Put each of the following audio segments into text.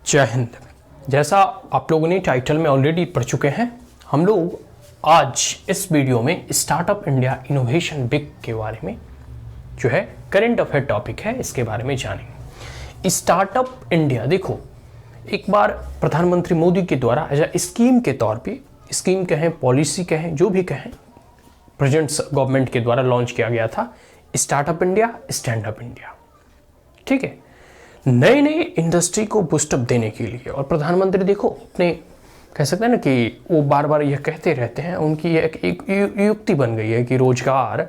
जय हिंद। जैसा आप लोगों ने टाइटल में ऑलरेडी पढ़ चुके हैं, हम लोग आज इस वीडियो में स्टार्टअप इंडिया इनोवेशन वीक के बारे में जो है करंट अफेयर टॉपिक है, इसके बारे में जानेंगे। स्टार्टअप इंडिया देखो, एक बार प्रधानमंत्री मोदी के द्वारा एज अ स्कीम के तौर पे, स्कीम कहें, पॉलिसी कहें, जो भी कहें, प्रेजेंट गवर्नमेंट के द्वारा लॉन्च किया गया था startup India, stand up India. ठीक है, नए नए इंडस्ट्री को बूस्टअप देने के लिए। और प्रधानमंत्री देखो अपने कह सकते हैं ना कि वो बार बार यह कहते रहते हैं, उनकी एक युक्ति बन गई है कि रोजगार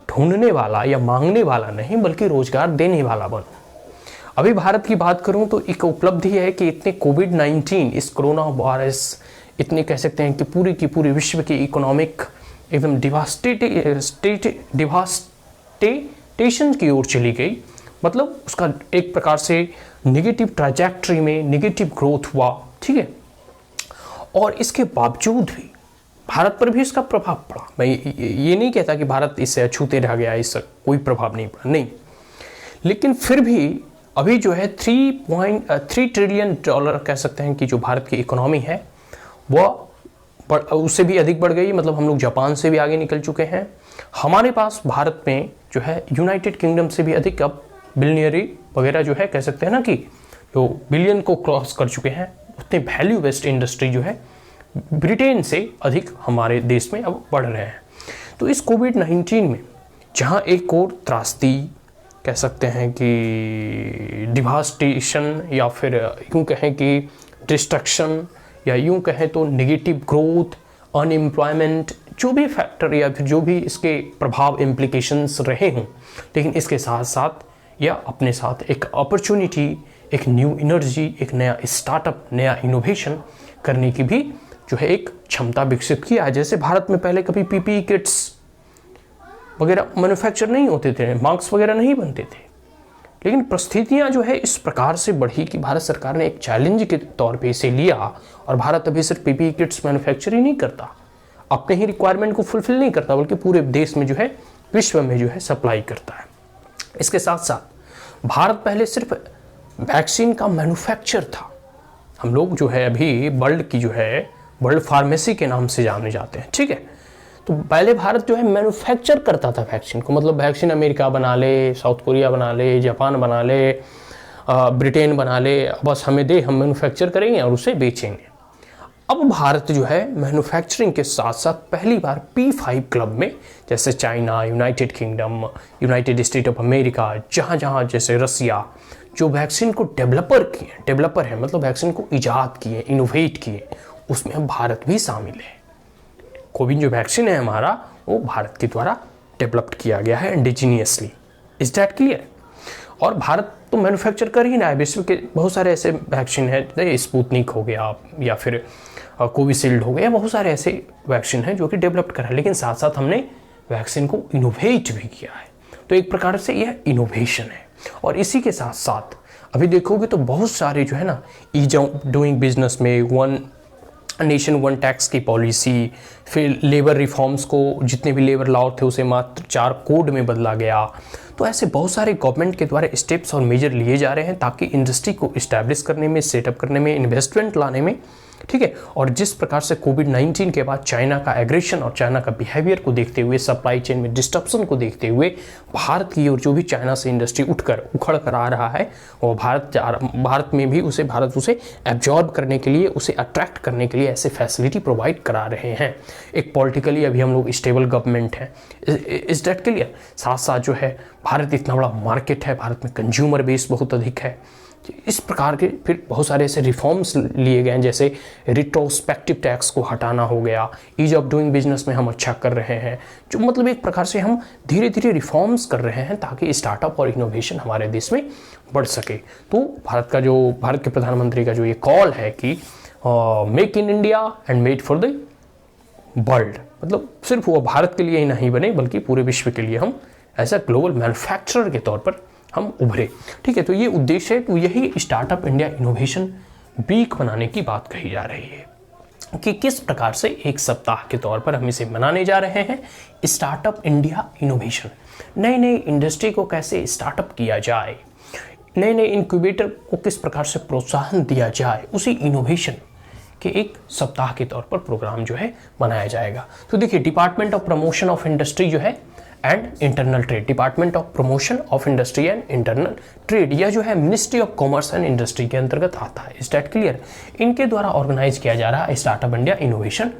ढूंढने वाला या मांगने वाला नहीं बल्कि रोजगार देने वाला बनो। अभी भारत की बात करूं तो एक उपलब्धि है कि इतने कोविड-19, इस कोरोना वायरस, इतने कह सकते हैं कि पूरी की पूरी विश्व की इकोनॉमिक एकदम डिवास्टेशन की ओर चली गई। मतलब उसका एक प्रकार से नेगेटिव ट्रैजेक्टरी में नेगेटिव ग्रोथ हुआ। ठीक है, और इसके बावजूद भी भारत पर भी इसका प्रभाव पड़ा। मैं ये नहीं कहता कि भारत इससे अछूते रह गया, इससे कोई प्रभाव नहीं पड़ा, नहीं। लेकिन फिर भी अभी जो है 3.3 ट्रिलियन डॉलर कह सकते हैं कि जो भारत की इकोनॉमी है वह उससे भी अधिक बढ़ गई। मतलब हम लोग जापान से भी आगे निकल चुके हैं। हमारे पास भारत में जो है यूनाइटेड किंगडम से भी अधिक अब बिलियनरी वगैरह जो है कह सकते हैं ना कि जो बिलियन को क्रॉस कर चुके हैं। उतने वैल्यू बेस्ड इंडस्ट्री जो है ब्रिटेन से अधिक हमारे देश में अब बढ़ रहे हैं। तो इस कोविड-19 में जहां एक और त्रासदी कह सकते हैं कि डिवास्टेशन, या फिर यूं कहें कि डिस्ट्रक्शन, या यूं कहें तो नेगेटिव ग्रोथ, अनएम्प्लॉयमेंट, जो भी फैक्टर या फिर जो भी इसके प्रभाव इम्प्लीकेशंस रहे हों, लेकिन इसके साथ साथ या अपने साथ एक अपॉर्चुनिटी, एक न्यू एनर्जी, एक नया स्टार्टअप, नया इनोवेशन करने की भी जो है एक क्षमता विकसित किया है। जैसे भारत में पहले कभी पीपीई किट्स वगैरह मैन्युफैक्चर नहीं होते थे, मास्क वगैरह नहीं बनते थे, लेकिन परिस्थितियां जो है इस प्रकार से बढ़ी कि भारत सरकार ने एक चैलेंज के तौर पे इसे लिया। और भारत अभी सिर्फ पीपीई किट्स मैन्युफैक्चर ही नहीं करता, अपने ही रिक्वायरमेंट को फुलफिल नहीं करता, बल्कि पूरे देश में जो है, विश्व में जो है सप्लाई करता है। इसके साथ साथ भारत पहले सिर्फ वैक्सीन का मैन्युफैक्चर था। हम लोग जो है अभी वर्ल्ड की जो है वर्ल्ड फार्मेसी के नाम से जाने जाते हैं। ठीक है, तो पहले भारत जो है मैन्युफैक्चर करता था वैक्सीन को। मतलब वैक्सीन अमेरिका बना ले, साउथ कोरिया बना ले, जापान बना ले, ब्रिटेन बना ले, बस हमें दे, हम मैन्युफैक्चर करेंगे और उसे बेचेंगे। अब भारत जो है मैन्युफैक्चरिंग के साथ साथ पहली बार P5 क्लब में, जैसे China, United kingdom, United state of America, जहाँ जहाँ जैसे रसिया, जो वैक्सीन को डेवलपर है, मतलब वैक्सीन को इजाद किए, इनोवेट किए, उसमें भारत भी शामिल है। कोविड जो वैक्सीन है हमारा, वो भारत के द्वारा डेवलप्ड किया गया है इंडिजीनियसली। Is that clear? और भारत तो मैन्युफैक्चर कर ही ना है। विश्व के बहुत सारे ऐसे वैक्सीन है, स्पुतनिक हो गया या फिर कोविशील्ड हो गया, बहुत सारे ऐसे वैक्सीन हैं जो कि डेवलप करा है, लेकिन साथ साथ हमने वैक्सीन को इनोवेट भी किया है। तो एक प्रकार से यह इनोवेशन है। और इसी के साथ साथ अभी देखोगे तो बहुत सारे जो है ना, ईज ऑफ डूइंग बिजनेस में वन नेशन वन टैक्स की पॉलिसी, फिर लेबर रिफॉर्म्स को, जितने भी लेबर लॉ थे उसे मात्र 4 कोड में बदला गया। तो ऐसे बहुत सारे गवर्नमेंट के द्वारा स्टेप्स और मेजर लिए जा रहे हैं ताकि इंडस्ट्री को इस्टेब्लिश करने में, सेटअप करने में, इन्वेस्टमेंट लाने में। ठीक है, और जिस प्रकार से कोविड-19 के बाद चाइना का एग्रेशन और चाइना का बिहेवियर को देखते हुए, सप्लाई चेन में डिस्टर्बन को देखते हुए, भारत की ओर जो भी चाइना से इंडस्ट्री उखड़ कर आ रहा है, वो भारत में भी भारत उसे एब्जॉर्ब करने के लिए, उसे अट्रैक्ट करने के लिए ऐसे फैसिलिटी प्रोवाइड करा रहे हैं। एक पॉलिटिकली अभी हम लोग स्टेबल गवर्नमेंट है। Is that clear? साथ साथ जो है भारत इतना बड़ा मार्केट है, भारत में कंज्यूमर बेस बहुत अधिक है। इस प्रकार के फिर बहुत सारे ऐसे रिफॉर्म्स लिए गए हैं, जैसे रिट्रोस्पेक्टिव टैक्स को हटाना हो गया, ईज ऑफ डूइंग बिजनेस में हम अच्छा कर रहे हैं, जो मतलब एक प्रकार से हम धीरे धीरे रिफॉर्म्स कर रहे हैं ताकि स्टार्टअप और इनोवेशन हमारे देश में बढ़ सके। तो भारत के प्रधानमंत्री का जो ये कॉल है कि make in India and made for the world, मतलब सिर्फ वो भारत के लिए ही नहीं बने बल्कि पूरे विश्व के लिए हम एज अ ग्लोबल मैन्युफैक्चरर के तौर पर हम उभरे। ठीक है, तो ये उद्देश्य है। तो यही स्टार्टअप इंडिया इनोवेशन वीक मनाने की बात कही जा रही है कि किस प्रकार से एक सप्ताह के तौर पर हम इसे मनाने जा रहे हैं। स्टार्टअप इंडिया इनोवेशन, नई नई इंडस्ट्री को कैसे स्टार्टअप किया जाए, नए नए इंक्यूबेटर को किस प्रकार से प्रोत्साहन दिया जाए, उसी इनोवेशन के एक सप्ताह के तौर पर प्रोग्राम जो है बनाया जाएगा। तो देखिए, department of promotion of industry जो है and internal trade, department of promotion of industry and internal trade, यह जो है ministry of commerce and industry के अंतर्गत आता है। Is that clear? इनके द्वारा ऑर्गेनाइज किया जा रहा है startup India innovation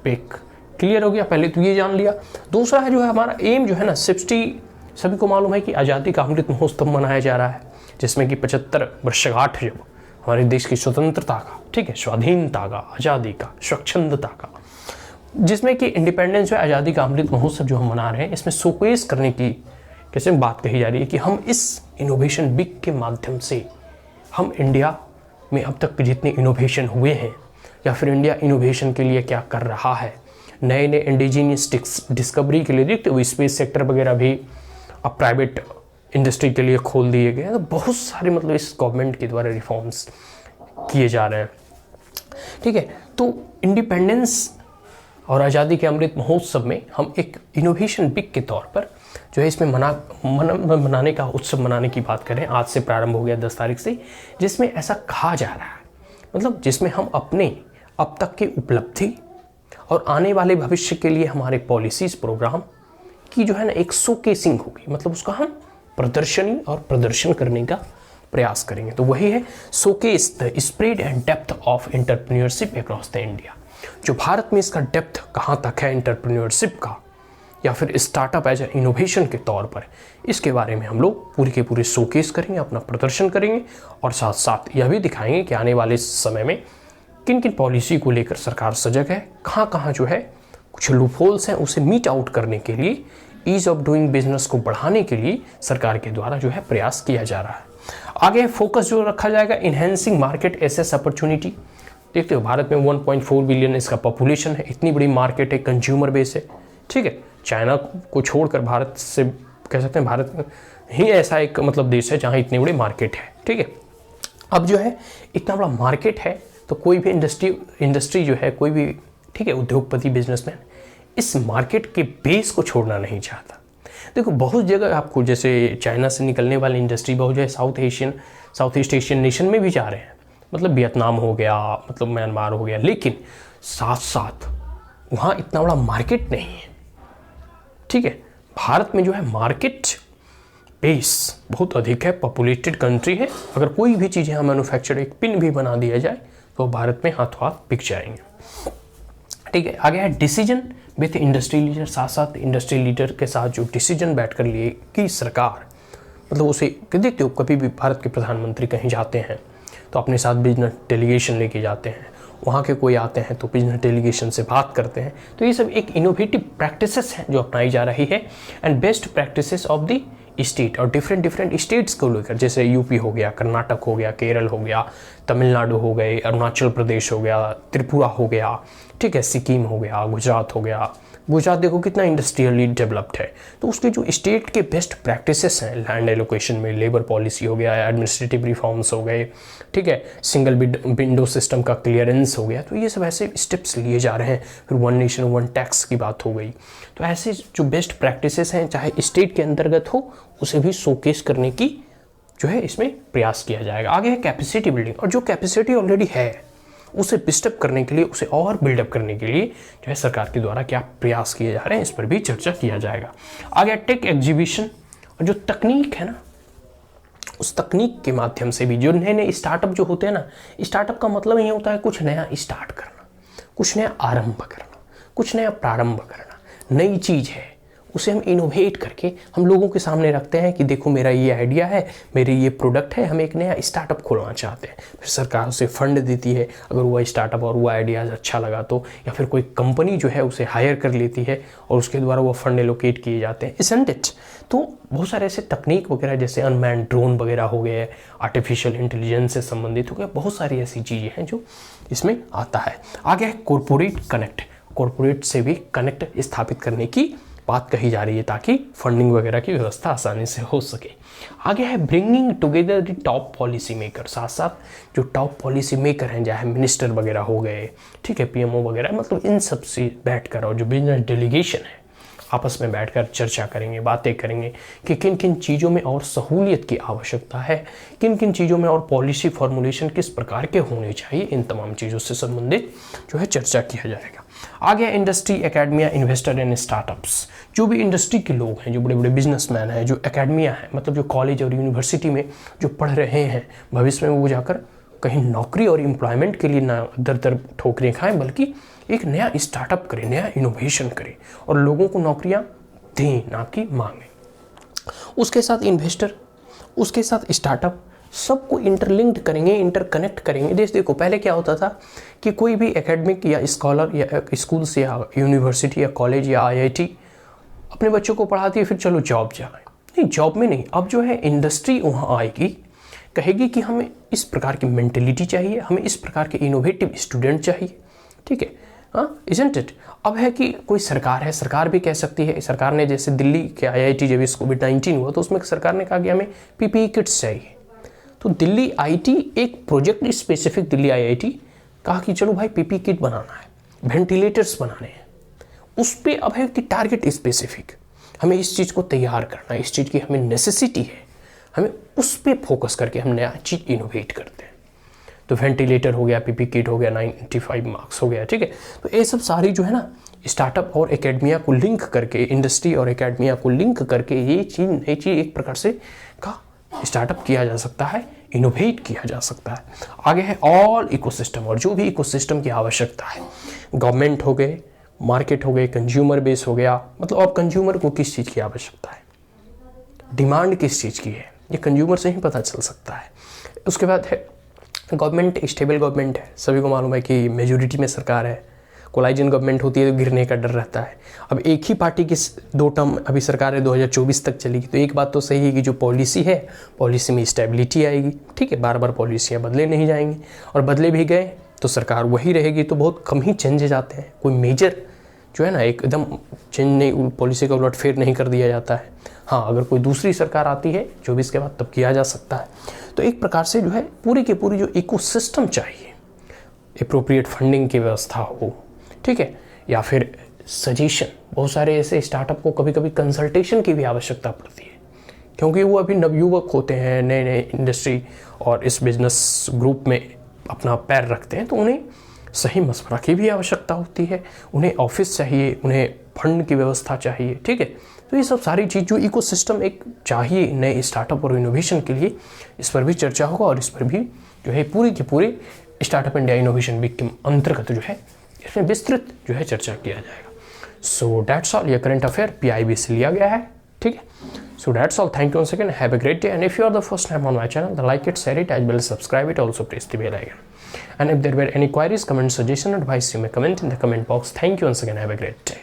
week. Clear हो गया? पहले तो ये जान लिया। दूसरा है जो है हमारा एम जो है ना 60, सभी को मालूम है कि आज़ादी का अमृत महोत्सव मनाया जा रहा है, जिसमें कि 75 वर्षगांठ जब हमारे देश की स्वतंत्रता का, ठीक है, स्वाधीनता का, आज़ादी का, स्वच्छंदता का, जिसमें कि इंडिपेंडेंस जो है आज़ादी का अमृत महोत्सव जो हम मना रहे हैं, इसमें शोकेस करने की कैसे बात कही जा रही है कि हम इस इनोवेशन वीक के माध्यम से हम इंडिया में अब तक जितने इनोवेशन हुए हैं या फिर इंडिया इनोवेशन के लिए क्या कर रहा है, नए नए इंडिजीनियस डिस्कवरी के लिए, देखते हो स्पेस सेक्टर वगैरह भी अब प्राइवेट इंडस्ट्री के लिए खोल दिए गए हैं। तो बहुत सारे मतलब इस गवर्नमेंट के द्वारा रिफॉर्म्स किए जा रहे हैं, ठीक है। तो इंडिपेंडेंस और आज़ादी के अमृत महोत्सव में हम एक इनोवेशन वीक के तौर पर जो है इसमें मनाने का, उत्सव मनाने की बात करें, आज से प्रारंभ हो गया 10 तारीख से, जिसमें ऐसा कहा जा रहा है, मतलब जिसमें हम अपने अब तक की उपलब्धि और आने वाले भविष्य के लिए हमारे पॉलिसीज प्रोग्राम की जो है ना एक शोकेसिंग होगी, मतलब उसका हम प्रदर्शनी और प्रदर्शन करने का प्रयास करेंगे। तो वही है showcase the spread and depth of entrepreneurship across the India. जो भारत में इसका डेप्थ कहाँ तक है एंटरप्रेन्योरशिप का या फिर स्टार्टअप एज ए इनोवेशन के तौर पर, इसके बारे में हम लोग पूरे के पूरे शोकेस करेंगे, अपना प्रदर्शन करेंगे और साथ साथ यह भी दिखाएंगे कि आने वाले समय में किन किन पॉलिसी को लेकर सरकार सजग है, कहाँ कहाँ जो है कुछ लूपहोल्स हैं उसे मीट आउट करने के लिए, ईज ऑफ डूइंग बिजनेस को बढ़ाने के लिए सरकार के द्वारा जो है प्रयास किया जा रहा है। आगे फोकस जो रखा जाएगा इनहेंसिंग मार्केट एसेस अपॉर्चुनिटी। देखते हो भारत में 1.4 बिलियन इसका पॉपुलेशन है, इतनी बड़ी मार्केट है, कंज्यूमर बेस है, ठीक है। चाइना को छोड़कर भारत से कह सकते हैं भारत में ही ऐसा एक मतलब देश है जहाँ इतनी बड़ी मार्केट है, ठीक है। अब जो है इतना बड़ा मार्केट है तो कोई भी इंडस्ट्री जो है, कोई भी, ठीक है, उद्योगपति, बिजनेसमैन इस मार्केट के बेस को छोड़ना नहीं चाहता। देखो बहुत जगह आपको जैसे चाइना से निकलने वाली इंडस्ट्री बहुत जो है साउथ ईस्ट एशियन नेशन में भी जा रहे हैं, मतलब वियतनाम हो गया, मतलब म्यांमार हो गया, लेकिन साथ साथ वहाँ इतना बड़ा मार्केट नहीं है, ठीक है। भारत में जो है मार्केट बेस बहुत अधिक है, पॉपुलेटेड कंट्री है। अगर कोई भी चीज़ यहाँ मैन्युफैक्चर एक पिन भी बना दिया जाए तो भारत में हाथों हाथ बिक जाएंगे, ठीक है। आगे है डिसीजन विथ इंडस्ट्री लीडर। साथ साथ इंडस्ट्री लीडर के साथ जो डिसीजन बैठकर लिए कि सरकार, मतलब उसे देखते हो कभी भी भारत के प्रधानमंत्री कहीं जाते हैं तो अपने साथ बिजनेस डेलीगेशन लेके जाते हैं, वहाँ के कोई आते हैं तो बिजनेस डेलीगेशन से बात करते हैं। तो ये सब एक इनोवेटिव प्रैक्टिसेस हैं जो अपनाई जा रही है and best practices of the state और डिफरेंट स्टेट्स को लेकर, जैसे यूपी हो गया, कर्नाटक हो गया, केरल हो गया, तमिलनाडु हो गए, अरुणाचल प्रदेश हो गया, त्रिपुरा हो गया, ठीक है, सिक्किम हो गया, गुजरात हो गया। गुजरात देखो कितना इंडस्ट्रियली डेवलप्ड है, तो उसके जो स्टेट के बेस्ट प्रैक्टिसेस हैं, लैंड एलोकेशन में, लेबर पॉलिसी हो गया, एडमिनिस्ट्रेटिव रिफॉर्म्स हो गए, ठीक है, सिंगल विंडो सिस्टम का क्लियरेंस हो गया, तो ये सब ऐसे स्टेप्स लिए जा रहे हैं। फिर वन नेशन वन टैक्स की बात हो गई, तो ऐसे जो बेस्ट प्रैक्टिसेस हैं चाहे स्टेट के अंतर्गत हो, उसे भी शोकेस करने की जो है इसमें प्रयास किया जाएगा। आगे है कैपेसिटी बिल्डिंग, और जो कैपेसिटी ऑलरेडी है उसे बिस्टअप करने के लिए, उसे और बिल्डअप करने के लिए जो है सरकार के द्वारा क्या प्रयास किए जा रहे हैं, इस पर भी चर्चा किया जाएगा। आगे टेक एग्जीबिशन, और जो तकनीक है ना, उस तकनीक के माध्यम से भी जो नए नए स्टार्टअप जो होते हैं ना, स्टार्टअप का मतलब ये होता है कुछ नया स्टार्ट करना, कुछ नया आरंभ करना, कुछ नया प्रारंभ करना, नई चीज़ है उसे हम इनोवेट करके हम लोगों के सामने रखते हैं कि देखो मेरा ये आइडिया है, मेरी ये प्रोडक्ट है, हम एक नया स्टार्टअप खोलना चाहते हैं। फिर सरकार उसे फंड देती है, अगर वो स्टार्टअप और वो आइडियाज़ अच्छा लगा तो, या फिर कोई कंपनी जो है उसे हायर कर लेती है और उसके द्वारा वो फंड एलोकेट किए जाते हैं, इसंट इट। तो बहुत सारे ऐसे तकनीक वगैरह जैसे अनमैन्ड ड्रोन वगैरह हो गए, आर्टिफिशियल इंटेलिजेंस से संबंधित हो गए, बहुत सारी ऐसी चीज़ें हैं जो इसमें आता है। आगे है कॉरपोरेट कनेक्ट, कॉरपोरेट से भी कनेक्ट स्थापित करने की बात कही जा रही है ताकि फंडिंग वगैरह की व्यवस्था आसानी से हो सके। आगे है bringing together the top policy maker, साथ साथ जो टॉप पॉलिसी मेकर हैं चाहे मिनिस्टर वगैरह हो गए, ठीक है, पीएमओ वगैरह, मतलब इन सब से बैठकर, और जो बिजनेस डेलीगेशन है आपस में बैठकर चर्चा करेंगे, बातें करेंगे कि किन किन चीज़ों में और सहूलियत की आवश्यकता है, किन किन चीज़ों में और पॉलिसी फॉर्मुलेशन किस प्रकार के होने चाहिए, इन तमाम चीज़ों से संबंधित जो है चर्चा किया जाएगा। आ गया industry, academia, investor and startups. जो भी इंडस्ट्री के लोग हैं, जो बड़े बड़े बिजनेसमैन हैं, जो एकेडमिया है, मतलब जो कॉलेज और यूनिवर्सिटी में जो पढ़ रहे हैं, भविष्य में वो जाकर कहीं नौकरी और एम्प्लॉयमेंट के लिए ना दर दर ठोकरें खाएं, बल्कि एक नया स्टार्टअप करें, नया इनोवेशन करें और लोगों को नौकरियां दें, ना कि मांगें। उसके साथ इन्वेस्टर, उसके साथ स्टार्टअप, सबको इंटरलिंक्ड करेंगे, इंटरकनेक्ट करेंगे। देखो पहले क्या होता था कि कोई भी एकेडमिक या स्कॉलर या स्कूल से या यूनिवर्सिटी या कॉलेज या IIT अपने बच्चों को पढ़ाती है, फिर चलो जॉब जाए। नहीं, जॉब में नहीं, अब जो है इंडस्ट्री वहाँ आएगी, कहेगी कि हमें इस प्रकार की मेंटेलिटी चाहिए, हमें इस प्रकार के इनोवेटिव स्टूडेंट चाहिए, ठीक है, हाँ, इजंट इट। अब है कि कोई सरकार है, सरकार भी कह सकती है, सरकार ने जैसे दिल्ली के IIT जब इस कोविड-19 हुआ तो उसमें सरकार ने कहा कि हमें PPE किट्स चाहिए, तो दिल्ली IT एक प्रोजेक्ट स्पेसिफिक दिल्ली IIT कहा कि चलो भाई PPE किट बनाना है, वेंटिलेटर्स बनाने हैं, उस पर अब है कि टारगेट स्पेसिफिक, हमें इस चीज़ को तैयार करना है, इस चीज़ की हमें नेसेसिटी है, हमें उस पर फोकस करके हम नया चीज़ इनोवेट करते हैं। तो वेंटिलेटर हो गया, PPE किट हो गया, 95 मार्क्स हो गया, ठीक है। तो ये सब सारी जो है ना स्टार्टअप और एकेडमिया को लिंक करके, इंडस्ट्री और एकेडमिया को लिंक करके ये चीज़, नई चीज़ एक प्रकार से का स्टार्टअप किया जा सकता है, इनोवेट किया जा सकता है। आगे है ऑल इकोसिस्टम, और जो भी इकोसिस्टम की आवश्यकता है, गवर्नमेंट हो गए, मार्केट हो गए, कंज्यूमर बेस हो गया, मतलब अब कंज्यूमर को किस चीज़ की आवश्यकता है, डिमांड किस चीज़ की है, ये कंज्यूमर से ही पता चल सकता है। उसके बाद है गवर्नमेंट, स्टेबल गवर्नमेंट है, सभी को मालूम है कि मेजोरिटी में सरकार है, कोलाइजन गवर्नमेंट होती है तो गिरने का डर रहता है। अब एक ही पार्टी की 2 टर्म अभी सरकार है 2024 तक चलेगी, तो एक बात तो सही है कि जो पॉलिसी है, पॉलिसी में स्टेबिलिटी आएगी, ठीक है, बार बार पॉलिसियाँ बदले नहीं जाएंगी, और बदले भी गए तो सरकार वही रहेगी, तो बहुत कम ही चेंजेस आते हैं, कोई मेजर जो है ना एकदम चेंज नहीं, पॉलिसी का उलट फेर नहीं कर दिया जाता है। हाँ, अगर कोई दूसरी सरकार आती है 24 के बाद, तब किया जा सकता है। तो एक प्रकार से जो है पूरी की पूरी जो इकोसिस्टम चाहिए, एप्रोप्रिएट फंडिंग की व्यवस्था हो, ठीक है, या फिर सजेशन, बहुत सारे ऐसे स्टार्टअप को कभी कभी कंसल्टेशन की भी आवश्यकता पड़ती है, क्योंकि वो अभी नवयुवक होते हैं, नए नए इंडस्ट्री और इस बिजनेस ग्रुप में अपना पैर रखते हैं, तो उन्हें सही मशवरा की भी आवश्यकता होती है, उन्हें ऑफिस चाहिए, उन्हें फंड की व्यवस्था चाहिए, ठीक है। तो ये सब सारी चीज़ जो इकोसिस्टम एक चाहिए नए स्टार्टअप और इनोवेशन के लिए, इस पर भी चर्चा होगा, और इस पर भी जो है पूरी की पूरी स्टार्टअप इंडिया इनोवेशन वीक के अंतर्गत जो है इसमें विस्तृत जो है चर्चा किया जाएगा। सो दैट्स ऑल, ये करंट अफेयर PIB से लिया गया है, ठीक है। So that's all. Thank you once again. Have a great day. And if you are the first time on my channel, then like it, share it, as well as subscribe it. Also press the bell icon. And if there were any queries, comments, suggestion, advice, you may comment in the comment box. Thank you once again. Have a great day.